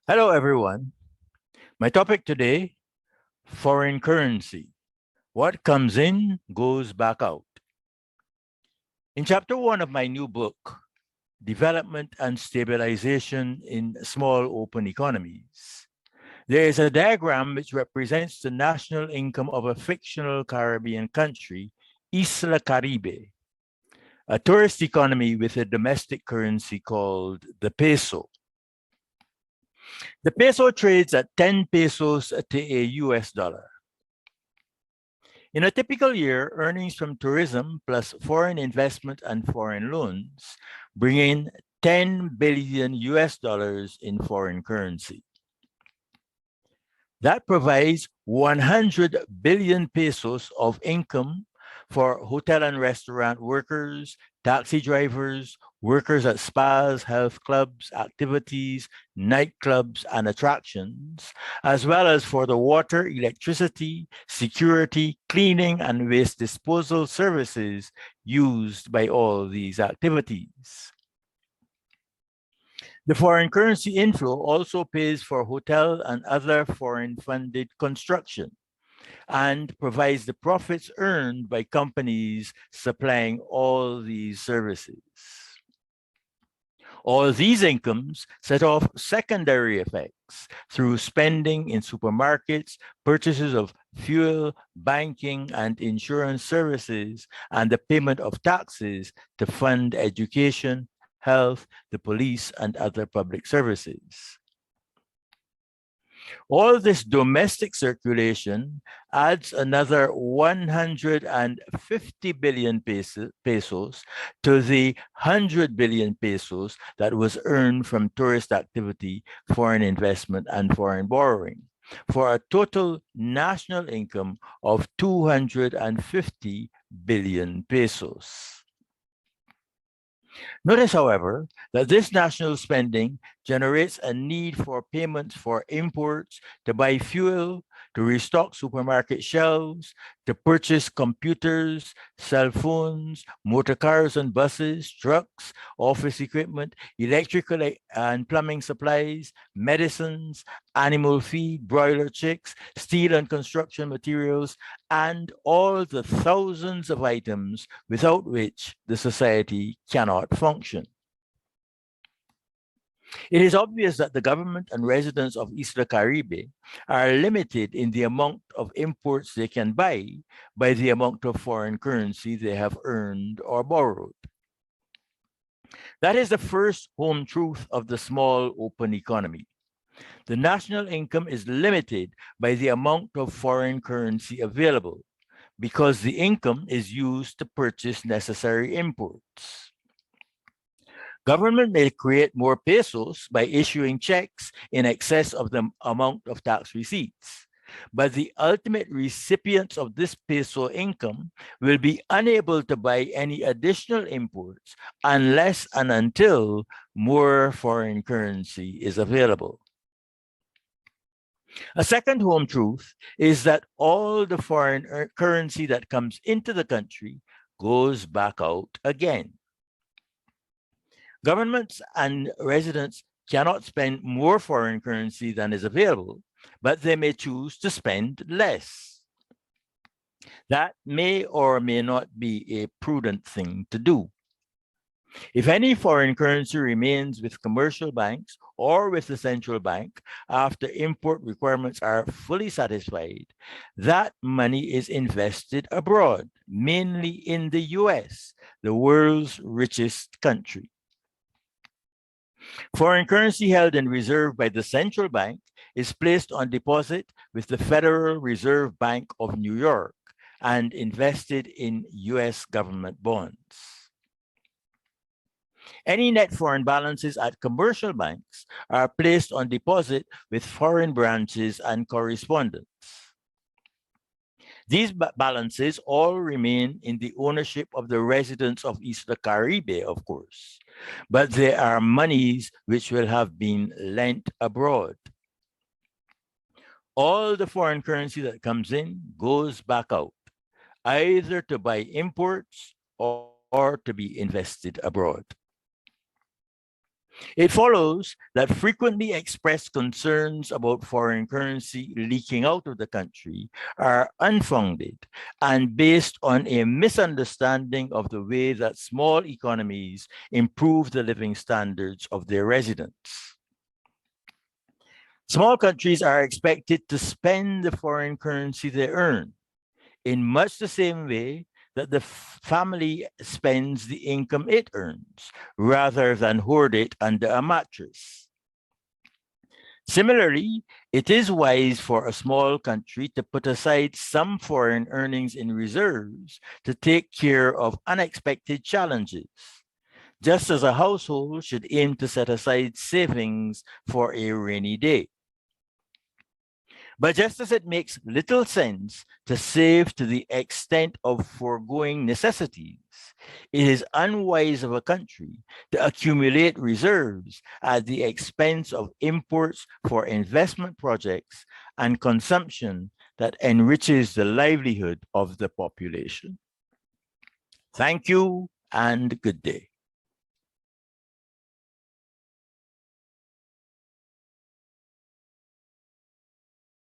Hello, everyone. My topic today, foreign currency. What comes in goes back out. In chapter one of my new book, Development and Stabilization in Small Open Economies, there is a diagram which represents the national income of a fictional Caribbean country, Isla Caribe, a tourist economy with a domestic currency called the peso. The peso trades at 10 pesos to a US dollar. In a typical year, earnings from tourism plus foreign investment and foreign loans bring in 10 billion US dollars in foreign currency. That provides 100 billion pesos of income for hotel and restaurant workers, taxi drivers, workers at spas, health clubs, activities, nightclubs, and attractions, as well as for the water, electricity, security, cleaning, and waste disposal services used by all these activities. The foreign currency inflow also pays for hotel and other foreign funded construction and provides the profits earned by companies supplying all these services. All these incomes set off secondary effects through spending in supermarkets, purchases of fuel, banking, and insurance services, and the payment of taxes to fund education, health, the police, and other public services. All this domestic circulation adds another 150 billion pesos to the 100 billion pesos that was earned from tourist activity, foreign investment, and foreign borrowing, for a total national income of 250 billion pesos. Notice, however, that this national spending generates a need for payments for imports, to buy fuel, to restock supermarket shelves, to purchase computers, cell phones, motor cars and buses, trucks, office equipment, electrical and plumbing supplies, medicines, animal feed, broiler chicks, steel and construction materials, and all the thousands of items without which the society cannot function. It is obvious that the government and residents of Isla Caribe are limited in the amount of imports they can buy by the amount of foreign currency they have earned or borrowed. That is the first home truth of the small open economy. The national income is limited by the amount of foreign currency available because the income is used to purchase necessary imports. Government may create more pesos by issuing checks in excess of the amount of tax receipts. But the ultimate recipients of this peso income will be unable to buy any additional imports unless and until more foreign currency is available. A second home truth is that all the foreign currency that comes into the country goes back out again. Governments and residents cannot spend more foreign currency than is available, but they may choose to spend less. That may or may not be a prudent thing to do. If any foreign currency remains with commercial banks or with the central bank after import requirements are fully satisfied, that money is invested abroad, mainly in the US, the world's richest country. Foreign currency held in reserve by the central bank is placed on deposit with the Federal Reserve Bank of New York and invested in US government bonds. Any net foreign balances at commercial banks are placed on deposit with foreign branches and correspondents. These balances all remain in the ownership of the residents of Isla Caribe, of course, but they are monies which will have been lent abroad. All the foreign currency that comes in goes back out, either to buy imports or to be invested abroad. It follows that frequently expressed concerns about foreign currency leaking out of the country are unfounded and based on a misunderstanding of the way that small economies improve the living standards of their residents. Small countries are expected to spend the foreign currency they earn in much the same way that the family spends the income it earns rather than hoard it under a mattress. Similarly, it is wise for a small country to put aside some foreign earnings in reserves to take care of unexpected challenges, just as a household should aim to set aside savings for a rainy day. But just as it makes little sense to save to the extent of foregoing necessities, it is unwise of a country to accumulate reserves at the expense of imports for investment projects and consumption that enriches the livelihood of the population. Thank you and good day.